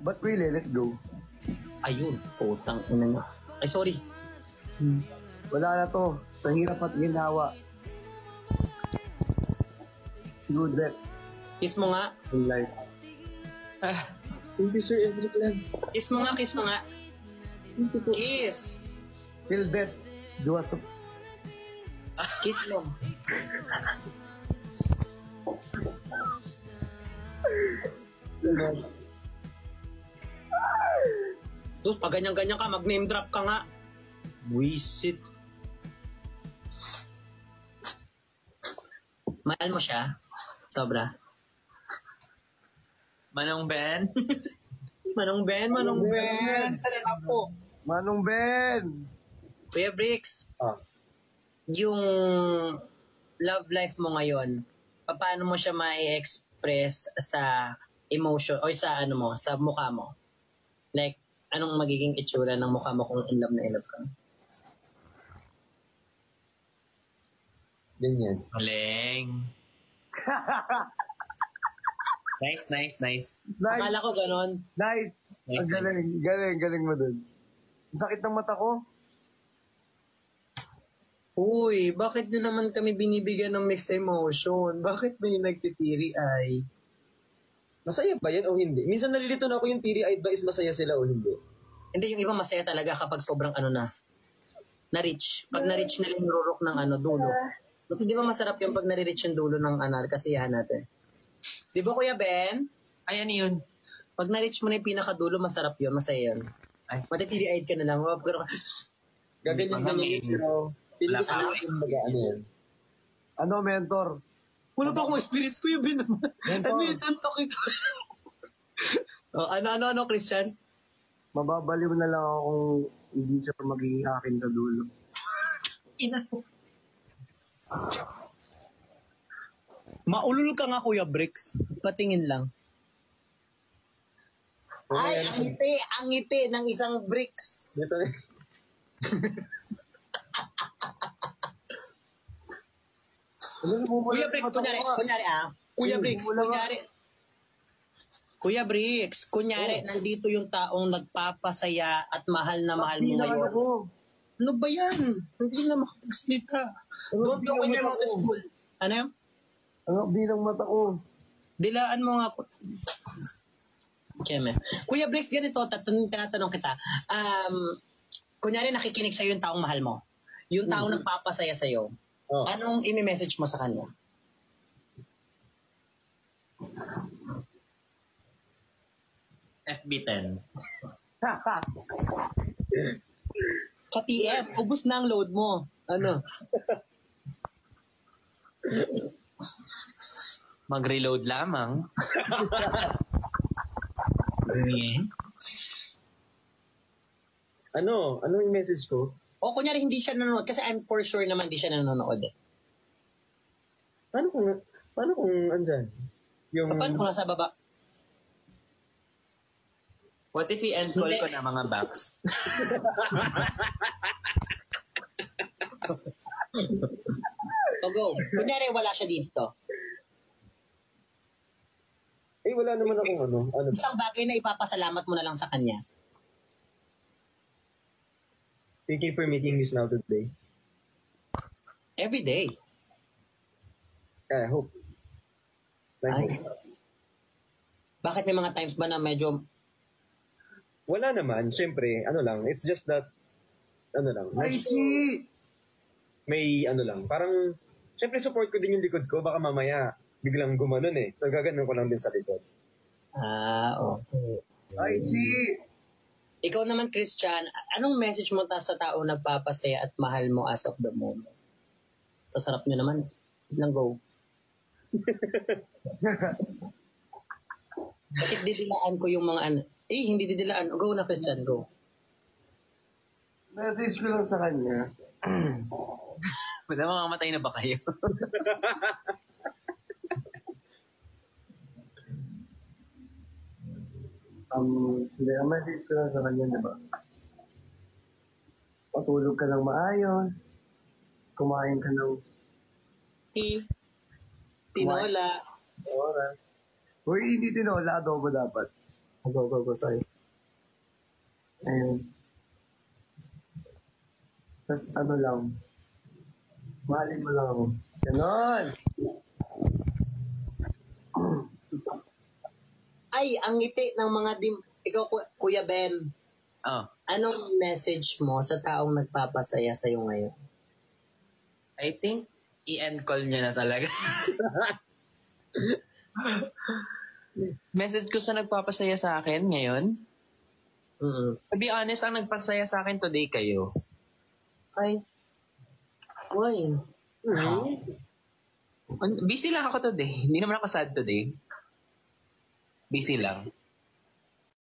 But we let it go. Ayun, putang ina niya. Ay, sorry. Wala na to. Sa hirap at ginawa. Good bet Kiss mo nga. in life. Hindi sir, every lang. Kiss mo nga, kiss mo nga. Kiss! Till death do us. Kiss mo. Tapos pag ganyan-ganyan ka, mag-name drop ka nga. Wisit. Mahal mo siya? Sobra. Manong Ben? Manong Ben, Manong Ben. Talaga po. Manong Ben! Kuya Bricks, Ah. yung love life mo ngayon, paano mo siya ma-express sa emotion o sa ano mo, sa mukha mo? Like, anong magiging itsura ng mukha mo kung in love na in love ka? Ganyan. Galing. Nice. Nice. Akala ko ganon. Nice. Nice. Ang galing mo dun. Ang sakit ng mata ko. Uy, bakit nyo naman kami binibigyan ng mixed emotion? Bakit may nagtitiri ay? Masaya ba yan o hindi? Minsan nalilito na ako yung teary-eyed ba is masaya sila o hindi? Hindi, yung iba masaya talaga kapag sobrang ano na-reach. Pag na-reach nila yung rurok ng dulo. Kasi di ba masarap yung pag na-reach yung dulo ng kasiyahan natin? Di ba Kuya Ben? Ay, ano yun? Pag na-reach mo na yung pinakadulo, masarap yun, masaya yun. Ay. Matitiri-eyed ka na lang. Gaganyan Mga ganyan may- pero feeling ko Wala sila pa. yung baga ano yan. Ano, mentor? Wala pa akong spirits, Kuya Ben naman. Mentor. Ano yung tantok ito? Ano, Christian? Mababaliw na lang ako kung hindi siya magiging akin sa dulo. Maulol ka nga, Kuya Bricks. Patingin lang. Ay, ang ngiti ng isang bricks. Dito na. Kuya Bricks, Kuya Bricks, kunyari, nandito yung taong nagpapasaya at mahal na mahal mo ngayon. Ano ba yan? Hindi na makapagsalita. Don't talk when you're not at school. Ano yun? Ang bilang mata ko. Dilaan mo nga. Keme. Kuya Bricks, ganito, tinatanong kita. Kunyari, nakikinig sa'yo yung taong mahal mo. Yung taong nagpapasaya sa'yo. Oh. Anong imi-message mo sa kanya? FB10. Ka-PM, ubus na ang load mo. Ano? Mag-reload lamang. Ano? Ano yung message ko? O kunyari hindi siya nanonood kasi I'm for sure naman hindi siya nanonood eh. Paano kung andyan? Yung... Paano kung nasa baba? What if i-end call Hindi. ko na mga backs? O go. Kunyari wala siya dito. Eh, wala naman akong ano. Ano ba? Isang bagay na ipapasalamat mo na lang sa kanya. Thank you for making me smile today. Every day. I hope. Ay. Bakit may mga times ba na medyo Wala naman. Siyempre, ano lang. It's just that, ano lang. Ay, Chi! May, ano lang. Parang, siyempre support ko din yung likod ko. Baka mamaya, biglang gumanon eh. So, gaganon ko lang din sa likod. okay. Ay, Chi! Ikaw naman, Christian, anong message mo sa tao nagpapasaya at mahal mo as of the moment? Sa sarap nyo naman. Lang go. Bakit didilaan ko yung mga hindi didilaan. Go na, Christian, go. Message ko lang sa kanya. Wala, mamamatay na ba kayo? Hindi, ang message ko lang sa kanya, di ba? Patulog ka ng maayos. Kumain ka ng Tinola. oras. Uy, hindi tinola. Adobo dapat. Go. Sorry. Ayun. Tapos ano lang. Mahalin mo lang ako. Ganon! Ay, ang ngiti ng mga ikaw, Kuya Ben, Oh, anong message mo sa taong nagpapasaya sa'yo ngayon? I think i-end call niya na talaga. Message ko sa nagpapasaya sa akin ngayon. To be honest, ang nagpasaya sa akin today kayo. Ay, why? Busy lang ako today. Hindi naman ako sad today. Busy lang.